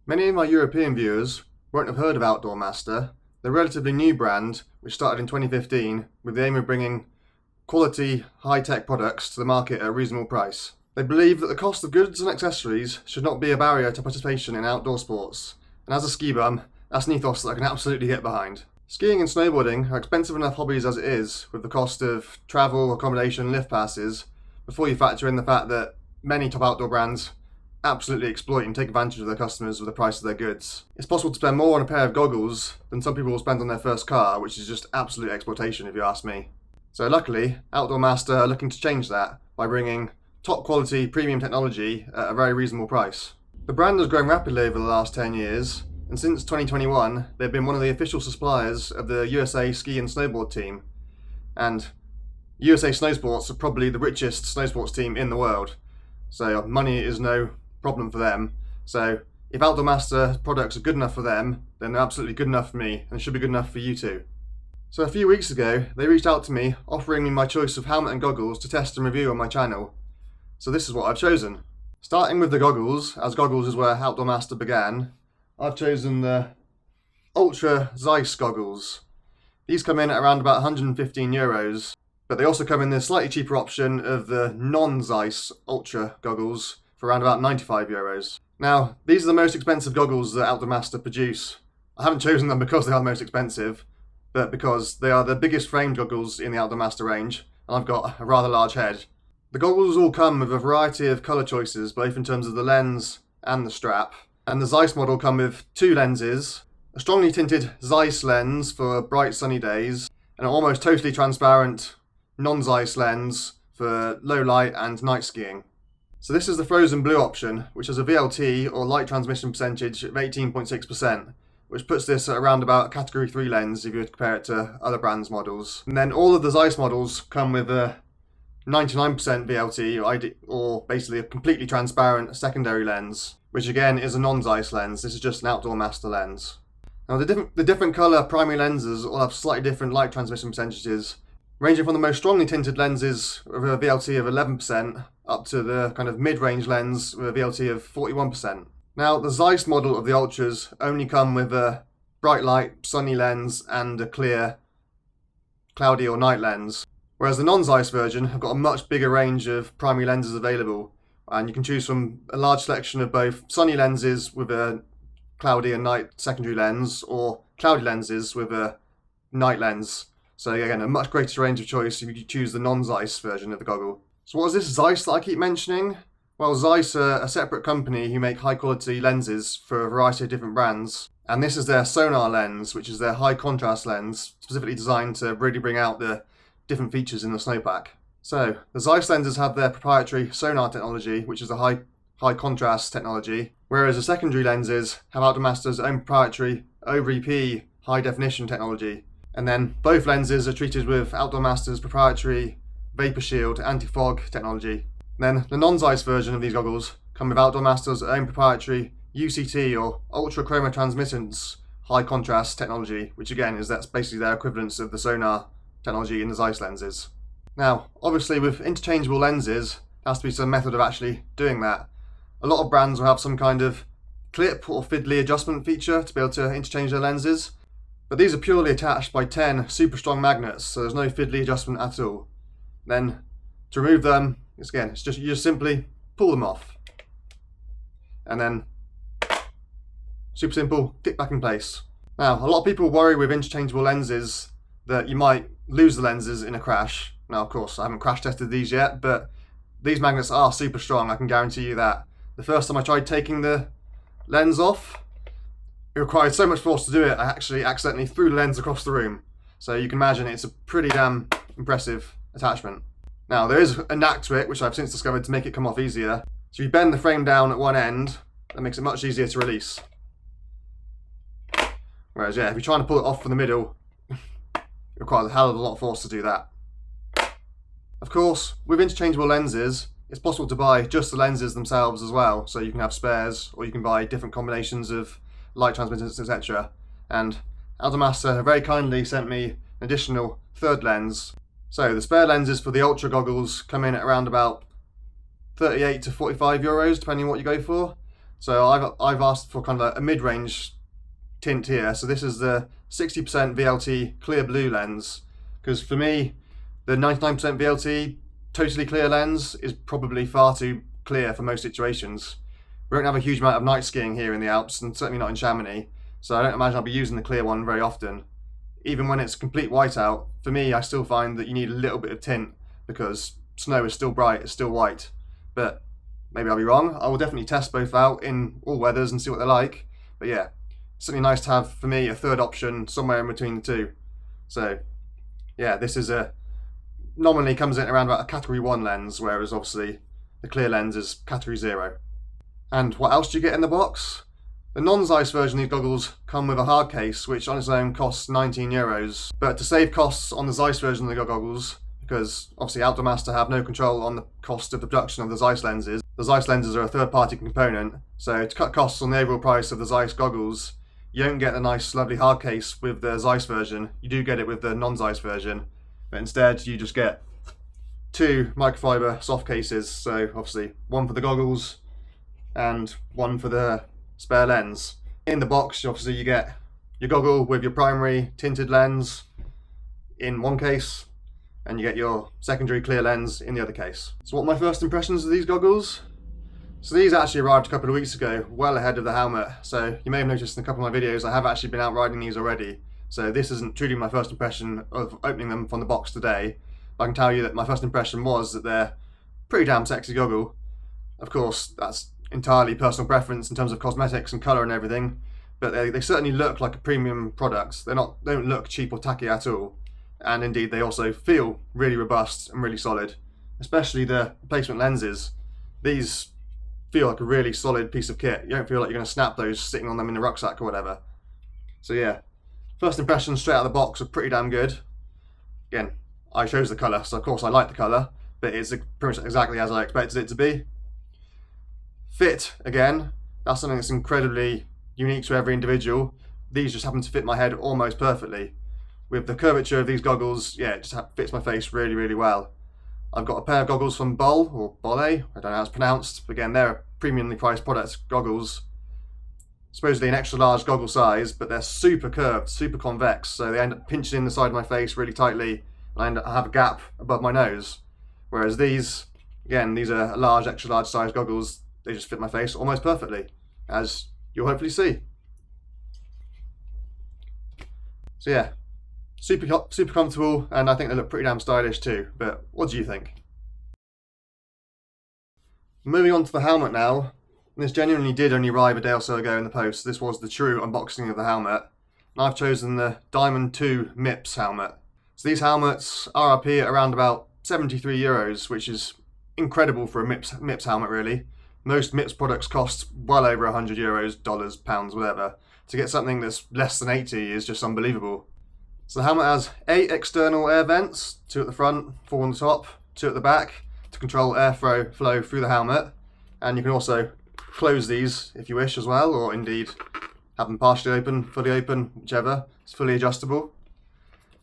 Many of my European viewers won't have heard of Outdoor Master. They're a relatively new brand which started in 2015 with the aim of bringing quality, high-tech products to the market at a reasonable price. They believe that the cost of goods and accessories should not be a barrier to participation in outdoor sports, and as a ski bum, that's an ethos that I can absolutely get behind. Skiing and snowboarding are expensive enough hobbies as it is, with the cost of travel, accommodation, lift passes, before you factor in the fact that many top outdoor brands absolutely exploit and take advantage of their customers with the price of their goods. It's possible to spend more on a pair of goggles than some people will spend on their first car, which is just absolute exploitation if you ask me. So luckily, Outdoor Master are looking to change that by bringing top quality premium technology at a very reasonable price. The brand has grown rapidly over the last 10 years, and since 2021 they've been one of the official suppliers of the USA ski and snowboard team, and USA Snowsports are probably the richest snowsports team in the world, so money is no problem for them. So if Outdoor Master products are good enough for them, then they're absolutely good enough for me, and should be good enough for you too. So a few weeks ago they reached out to me offering me my choice of helmet and goggles to test and review on my channel. So this is what I've chosen. Starting with the goggles, as goggles is where Outdoor Master began, I've chosen the Ultra Zeiss goggles. These come in at around about €115, but they also come in the slightly cheaper option of the non-Zeiss Ultra goggles for around about €95. Now, these are the most expensive goggles that Outdoor Master produce. I haven't chosen them because they are the most expensive, but because they are the biggest framed goggles in the Outdoor Master range, and I've got a rather large head. The goggles all come with a variety of colour choices, both in terms of the lens and the strap. And the Zeiss model come with two lenses, a strongly tinted Zeiss lens for bright sunny days, and an almost totally transparent non-Zeiss lens for low light and night skiing. So this is the frozen blue option, which has a VLT or light transmission percentage of 18.6%, which puts this at around about a category 3 lens if you were to compare it to other brands' models. And then all of the Zeiss models come with a 99% VLT or basically a completely transparent secondary lens, which again is a non-Zeiss lens. This is just an Outdoor Master lens. Now the different colour primary lenses all have slightly different light transmission percentages, ranging from the most strongly tinted lenses with a VLT of 11% up to the kind of mid-range lens with a VLT of 41%. Now the Zeiss model of the Ultras only come with a bright light sunny lens and a clear cloudy or night lens, whereas the non-Zeiss version have got a much bigger range of primary lenses available, and you can choose from a large selection of both sunny lenses with a cloudy and night secondary lens, or cloudy lenses with a night lens. So again, a much greater range of choice if you choose the non-Zeiss version of the goggle. So what is this Zeiss that I keep mentioning? Well, Zeiss are a separate company who make high quality lenses for a variety of different brands. And this is their sonar lens, which is their high contrast lens, specifically designed to really bring out the different features in the snowpack. So the Zeiss lenses have their proprietary sonar technology, which is a high contrast technology, whereas the secondary lenses have Outdoor Master's own proprietary OVP high definition technology. And then both lenses are treated with Outdoor Master's proprietary vapor shield anti-fog technology. Then the non-Zeiss version of these goggles come with Outdoor Master's own proprietary UCT or ultra chroma transmittance high contrast technology, which again that's basically their equivalence of the sonar technology in the Zeiss lenses. Now, obviously with interchangeable lenses, there has to be some method of actually doing that. A lot of brands will have some kind of clip or fiddly adjustment feature to be able to interchange their lenses, but these are purely attached by 10 super strong magnets, so there's no fiddly adjustment at all. Then to remove them, you just simply pull them off, and then super simple, click back in place. Now, a lot of people worry with interchangeable lenses that you might lose the lenses in a crash. Now, of course, I haven't crash tested these yet, but these magnets are super strong, I can guarantee you that. The first time I tried taking the lens off, it required so much force to do it, I actually accidentally threw the lens across the room. So you can imagine it's a pretty damn impressive attachment. Now, there is a knack to it, which I've since discovered to make it come off easier. So if you bend the frame down at one end, that makes it much easier to release. Whereas, yeah, if you're trying to pull it off from the middle, it requires a hell of a lot of force to do that. Of course, with interchangeable lenses, it's possible to buy just the lenses themselves as well, so you can have spares, or you can buy different combinations of light transmitters, etc. And Outdoor Master very kindly sent me an additional third lens. So the spare lenses for the Ultra goggles come in at around about €38 to €45, depending on what you go for. So I've asked for kind of a mid-range tint here. So this is the 60% VLT clear blue lens, because for me the 99% VLT totally clear lens is probably far too clear for most situations. We don't have a huge amount of night skiing here in the Alps, and certainly not in Chamonix, so I don't imagine I'll be using the clear one very often. Even when it's complete whiteout, for me I still find that you need a little bit of tint because snow is still bright, it's still white. But maybe I'll be wrong. I will definitely test both out in all weathers and see what they're like. But yeah, it's certainly nice to have, for me, a third option somewhere in between the two. So yeah, this is nominally comes in around about a category 1 lens, whereas obviously the clear lens is category 0. And what else do you get in the box? The non-Zeiss version of these goggles come with a hard case, which on its own costs €19. But to save costs on the Zeiss version of the goggles, because obviously Outdoor Master have no control on the cost of the production of the Zeiss lenses. The Zeiss lenses are a third-party component, so to cut costs on the overall price of the Zeiss goggles, you don't get the nice lovely hard case with the Zeiss version. You do get it with the non-Zeiss version, but instead you just get 2 microfiber soft cases, so obviously one for the goggles and one for the spare lens. In the box obviously you get your goggle with your primary tinted lens in one case, and you get your secondary clear lens in the other case. So what are my first impressions of these goggles? So these actually arrived a couple of weeks ago, well ahead of the helmet. So you may have noticed in a couple of my videos I have actually been out riding these already. So this isn't truly my first impression of opening them from the box today. I can tell you that my first impression was that they're pretty damn sexy goggle. Of course, that's entirely personal preference in terms of cosmetics and colour and everything, but they certainly look like a premium product. They don't look cheap or tacky at all. And indeed they also feel really robust and really solid, especially the replacement lenses. These feel like a really solid piece of kit. You don't feel like you're going to snap those sitting on them in the rucksack or whatever. So yeah, first impressions straight out of the box are pretty damn good. Again, I chose the colour, so of course I like the colour, but it's pretty much exactly as I expected it to be. Fit, again, that's something that's incredibly unique to every individual. These just happen to fit my head almost perfectly. With the curvature of these goggles, yeah, it just fits my face really, really well. I've got a pair of goggles from Boll, or Bolle, I don't know how it's pronounced, but again, they're premiumly priced product goggles. Supposedly an extra large goggle size, but they're super curved, super convex, so they end up pinching in the side of my face really tightly, and I have a gap above my nose. Whereas these, again, these are large, extra large size goggles, they just fit my face almost perfectly, as you'll hopefully see. So yeah, super comfortable, and I think they look pretty damn stylish too, but what do you think? Moving on to the helmet now. This genuinely did only arrive a day or so ago in the post. This was the true unboxing of the helmet, and I've chosen the Diamond 2 MIPS helmet. So these helmets RRP at around about €73, which is incredible for a MIPS helmet really. Most MIPS products cost well over €100, dollars, pounds, whatever. To get something that's less than 80 is just unbelievable. So the helmet has 8 external air vents, 2 at the front, 4 on the top, 2 at the back, to control airflow through the helmet. And you can also close these if you wish as well, or indeed have them partially open, fully open, whichever. It's fully adjustable.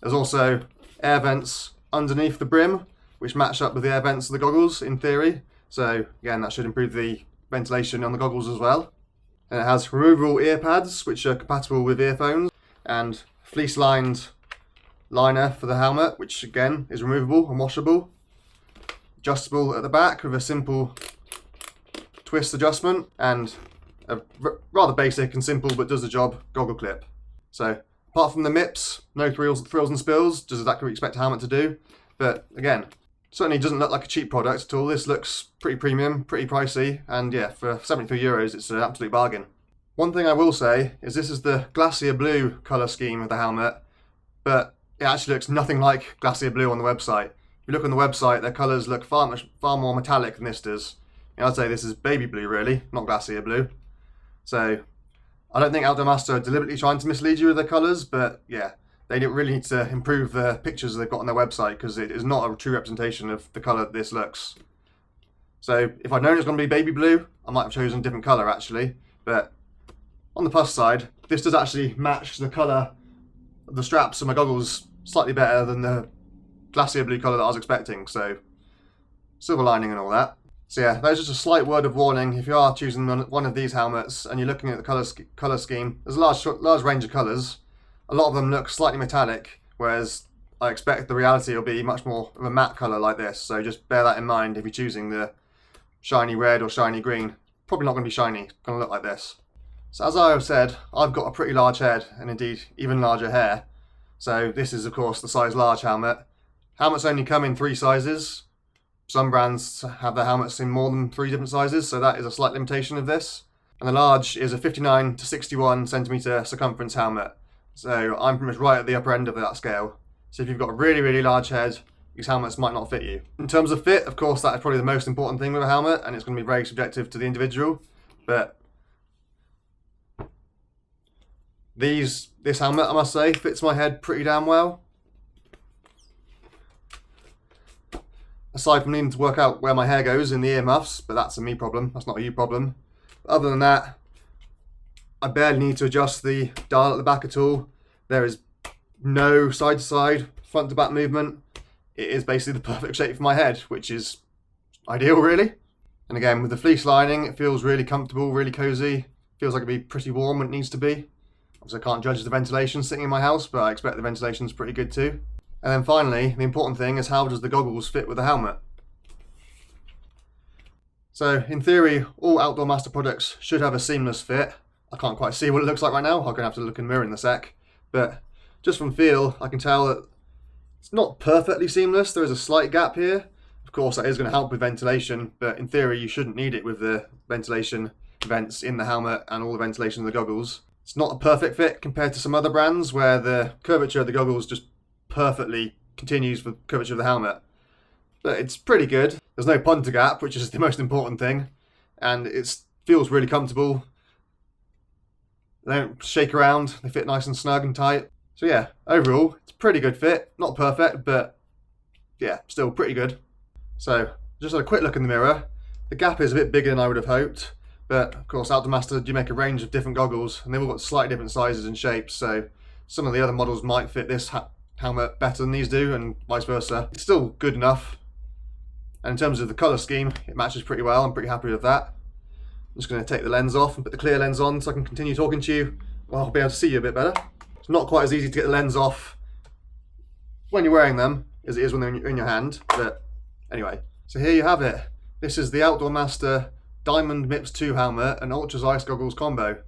There's also air vents underneath the brim, which match up with the air vents of the goggles in theory. So again, that should improve the ventilation on the goggles as well. And it has removable ear pads, which are compatible with earphones, and fleece-lined liner for the helmet, which again is removable and washable. Adjustable at the back with a simple twist adjustment, and a rather basic and simple but does the job goggle clip. So apart from the MIPS, no thrills and spills, does exactly what you expect a helmet to do. But again, certainly doesn't look like a cheap product at all. This looks pretty premium, pretty pricey, and yeah, for €73 it's an absolute bargain. One thing I will say is this is the Glacier Blue colour scheme of the helmet, but it actually looks nothing like Glacier Blue on the website. If you look on the website, their colours look far more metallic than this does. And I'd say this is baby blue really, not Glacier Blue. So I don't think Outdoor Master are deliberately trying to mislead you with their colours, but yeah, they really need to improve the pictures they've got on their website, because it is not a true representation of the colour this looks. So if I'd known it was going to be baby blue, I might have chosen a different colour actually, but on the plus side, this does actually match the colour of the straps of my goggles slightly better than the Glacier Blue colour that I was expecting, so silver lining and all that. So yeah, there's just a slight word of warning. If you are choosing one of these helmets and you're looking at the colour scheme, there's a large range of colours. A lot of them look slightly metallic, whereas I expect the reality will be much more of a matte colour like this. So just bear that in mind if you're choosing the shiny red or shiny green. Probably not going to be shiny, it's going to look like this. So as I have said, I've got a pretty large head and indeed even larger hair. So this is of course the size large helmet. Helmets only come in 3 sizes. Some brands have their helmets in more than 3 different sizes, so that is a slight limitation of this. And the large is a 59 to 61 centimetre circumference helmet. So I'm pretty much right at the upper end of that scale. So if you've got a really large head, these helmets might not fit you. In terms of fit, of course, that is probably the most important thing with a helmet, and it's going to be very subjective to the individual. But this helmet, I must say, fits my head pretty damn well. Aside from needing to work out where my hair goes in the earmuffs, but that's a me problem, that's not a you problem. But other than that, I barely need to adjust the dial at the back at all. There is no side to side, front to back movement. It is basically the perfect shape for my head, which is ideal really. And again, with the fleece lining, it feels really comfortable, really cozy. Feels like it'd be pretty warm when it needs to be. Obviously I can't judge the ventilation sitting in my house, but I expect the ventilation's pretty good too. And then finally, the important thing is how does the goggles fit with the helmet? So in theory, all Outdoor Master products should have a seamless fit. I can't quite see what it looks like right now, I'm going to have to look in the mirror in a sec. But just from feel, I can tell that it's not perfectly seamless, there is a slight gap here. Of course that is going to help with ventilation, but in theory you shouldn't need it with the ventilation vents in the helmet and all the ventilation in the goggles. It's not a perfect fit compared to some other brands where the curvature of the goggles just perfectly continues with the curvature of the helmet. But it's pretty good. There's no punter gap, which is the most important thing, and it feels really comfortable. They don't shake around, they fit nice and snug and tight. So yeah, overall, it's a pretty good fit. Not perfect, but yeah, still pretty good. So, just had a quick look in the mirror. The gap is a bit bigger than I would have hoped, but of course Outdoor Master do make a range of different goggles, and they've all got slightly different sizes and shapes, so some of the other models might fit this helmet better than these do, and vice versa. It's still good enough. And in terms of the colour scheme, it matches pretty well. I'm pretty happy with that. I'm just going to take the lens off and put the clear lens on so I can continue talking to you. Well, I'll be able to see you a bit better. It's not quite as easy to get the lens off when you're wearing them as it is when they're in your hand, but anyway. So here you have it. This is the Outdoor Master Diamond MIPS 2 helmet and Ultra Zeiss goggles combo.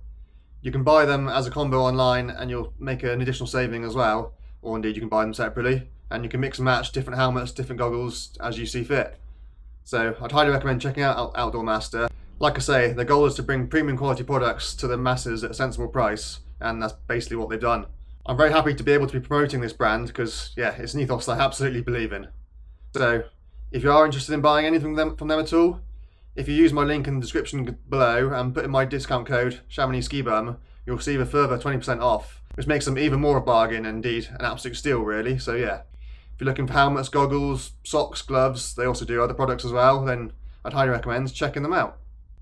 You can buy them as a combo online and you'll make an additional saving as well, or indeed you can buy them separately, and you can mix and match different helmets, different goggles as you see fit. So I'd highly recommend checking out Outdoor Master. Like I say, their goal is to bring premium quality products to the masses at a sensible price, and that's basically what they've done. I'm very happy to be able to be promoting this brand because, yeah, it's an ethos I absolutely believe in. So if you are interested in buying anything from them at all, if you use my link in the description below and put in my discount code ShamanEskiBum, you'll receive a further 20% off, which makes them even more a bargain and indeed an absolute steal really. So yeah, if you're looking for helmets, goggles, socks, gloves, they also do other products as well, then I'd highly recommend checking them out.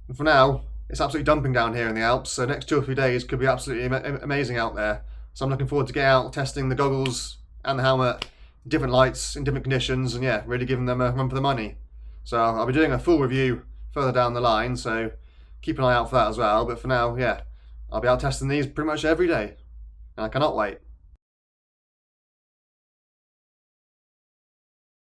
And for now, it's absolutely dumping down here in the Alps, so next 2 or 3 days could be absolutely amazing out there. So I'm looking forward to getting out, testing the goggles and the helmet, different lights, in different conditions, and yeah, really giving them a run for the money. So I'll be doing a full review further down the line, so keep an eye out for that as well. But for now, yeah, I'll be out testing these pretty much every day, and I cannot wait.